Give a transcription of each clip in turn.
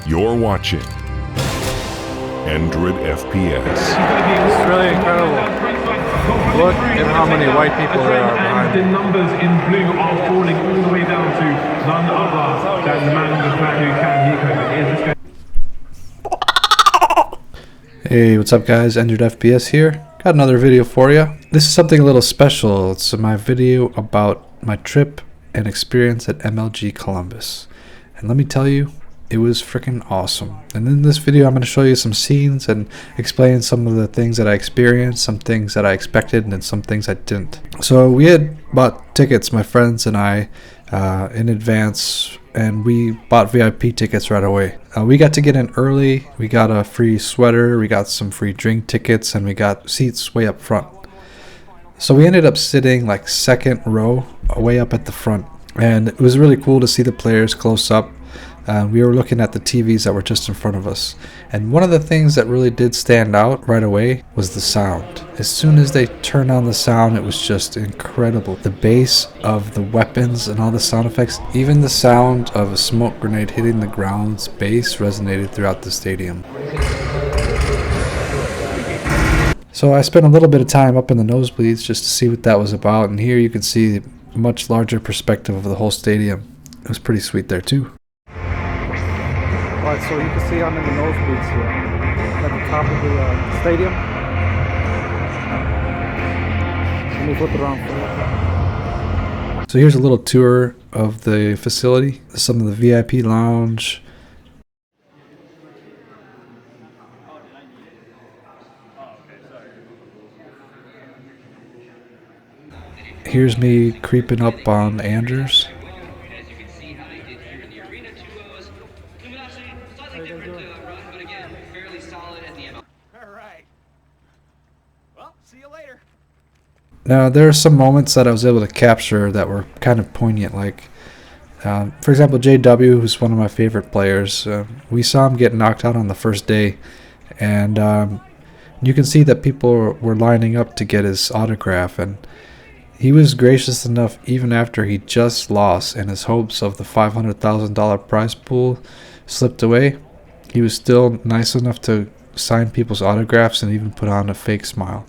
You're watching Endridfps. It's really incredible. Look at how many white people there are behind And the me. numbers in blue are falling all the way down to none other than the man who can Nico. Hey, what's up guys? Endridfps here. Got another video for you. This is something a little special. It's my video about my trip and experience at MLG Columbus. And let me tell you, it was freaking awesome. And in this video, I'm going to show you some scenes and explain some of the things that I experienced, some things that I expected, and some things I didn't. So we had bought tickets, my friends and I, in advance, and we bought VIP tickets right away. We got to get in early. We got a free sweater, we got some free drink tickets, and we got seats way up front. So we ended up sitting like second row, way up at the front. And it was really cool to see the players close up. We were looking at the TVs that were just in front of us. And one of the things that really did stand out right away was the sound. As soon as they turned on the sound, it was just incredible. The bass of the weapons and all the sound effects, even the sound of a smoke grenade hitting the ground's bass resonated throughout the stadium. So I spent a little bit of time up in the nosebleeds just to see what that was about. And here you can see a much larger perspective of the whole stadium. It was pretty sweet there too. Alright, so you can see I'm in the nosebleeds here at the top of the stadium. Let me flip it around for you. So here's a little tour of the facility, some of the VIP lounge. Here's me creeping up on Andrews. Now, there are some moments that I was able to capture that were kind of poignant, like, for example, JW, who's one of my favorite players. We saw him get knocked out on the first day, and you can see that people were lining up to get his autograph, and he was gracious enough, even after he just lost and his hopes of the $500,000 prize pool slipped away, he was still nice enough to sign people's autographs and even put on a fake smile.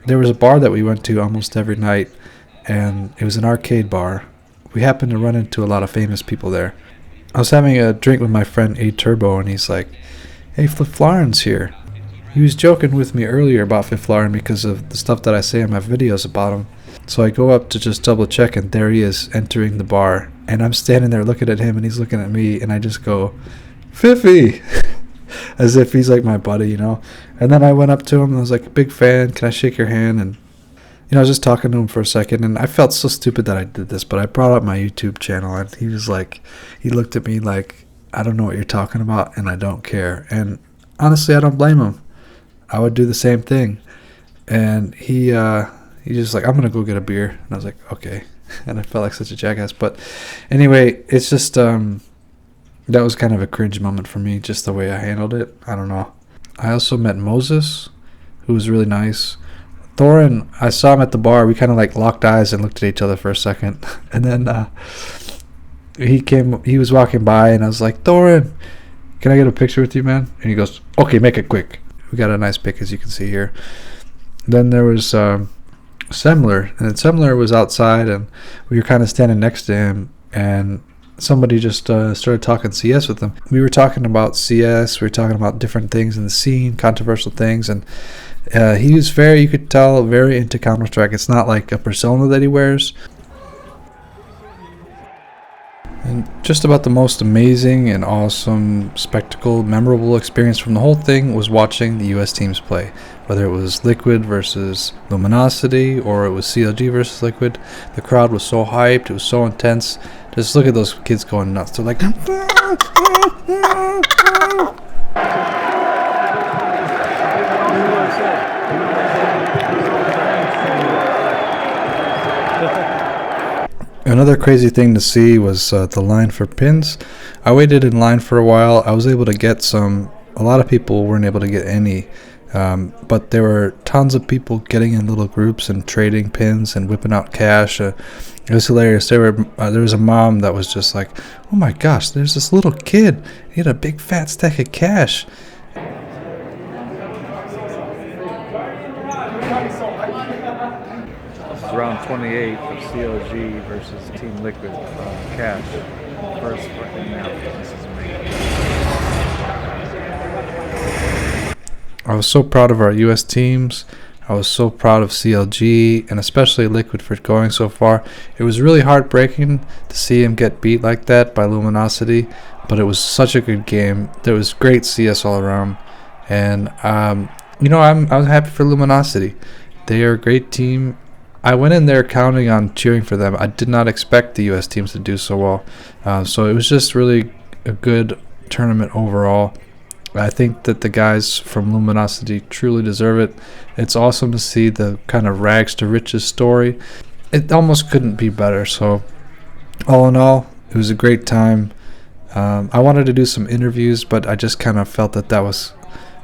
There was a bar that we went to almost every night, and it was an arcade bar. We happened to run into a lot of famous people there. I was having a drink with my friend A Turbo, and he's like, "Hey, Flip Lauren's here." He was joking with me earlier about Flip Lauren because of the stuff that I say in my videos about him. So I go up to just double check, and there he is entering the bar. And I'm standing there looking at him, and he's looking at me, and I just go, "Fiffy!" As if he's like my buddy, you know. And then I went up to him and I was like, "Big fan, can I shake your hand?" And I was just talking to him for a second, and I felt so stupid that I did this, but I brought up my YouTube channel, and he was like, he looked at me like, "I don't know what you're talking about, and I don't care." And honestly, I don't blame him. I would do the same thing. And he just like, "I'm gonna go get a beer," and I was like, "Okay." And I felt like such a jackass. But anyway, it's just that was kind of a cringe moment for me, just the way I handled it. I don't know. I also met Moses, who was really nice. Thorin, I saw him at the bar. We kind of like locked eyes and looked at each other for a second. And then he was walking by, and I was like, "Thorin, can I get a picture with you, man?" And he goes, "Okay, make it quick." We got a nice pic, as you can see here. Then there was Semler, and Semler was outside, and we were kind of standing next to him, and somebody just started talking CS with him. We were talking about CS, we were talking about different things in the scene, controversial things, and he was very, you could tell, very into Counter-Strike. It's not like a persona that he wears. And just about the most amazing and awesome spectacle, memorable experience from the whole thing was watching the US teams play. Whether it was Liquid versus Luminosity or it was CLG versus Liquid, the crowd was so hyped, it was so intense. Just look at those kids going nuts. They're like... Another crazy thing to see was the line for pins. I waited in line for a while. I was able to get some. A lot of people weren't able to get any. But there were tons of people getting in little groups and trading pins and whipping out cash. It was hilarious. There was a mom that was just like, "Oh my gosh, there's this little kid. He had a big fat stack of cash." This is round 28 of CLG versus Team Liquid Cash. First fucking map. This is amazing. I was so proud of our U.S. teams. I was so proud of CLG and especially Liquid for going so far. It was really heartbreaking to see him get beat like that by Luminosity, but it was such a good game. There was great CS all around, and I was happy for Luminosity. They are a great team. I went in there counting on cheering for them. I did not expect the U.S. teams to do so well, so it was just really a good tournament overall. I think that the guys from Luminosity truly deserve it. It's awesome to see the kind of rags to riches story. It almost couldn't be better. So, all in all, it was a great time. I wanted to do some interviews, but I just kind of felt that was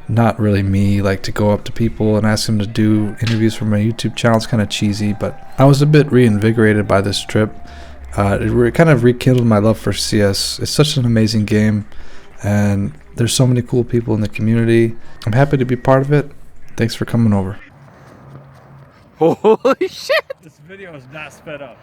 not really me. Like, to go up to people and ask them to do interviews for my YouTube channel is kind of cheesy, but I was a bit reinvigorated by this trip. It kind of rekindled my love for CS. It's such an amazing game, and there's so many cool people in the community. I'm happy to be part of it. Thanks for coming over. Holy shit! This video is not sped up.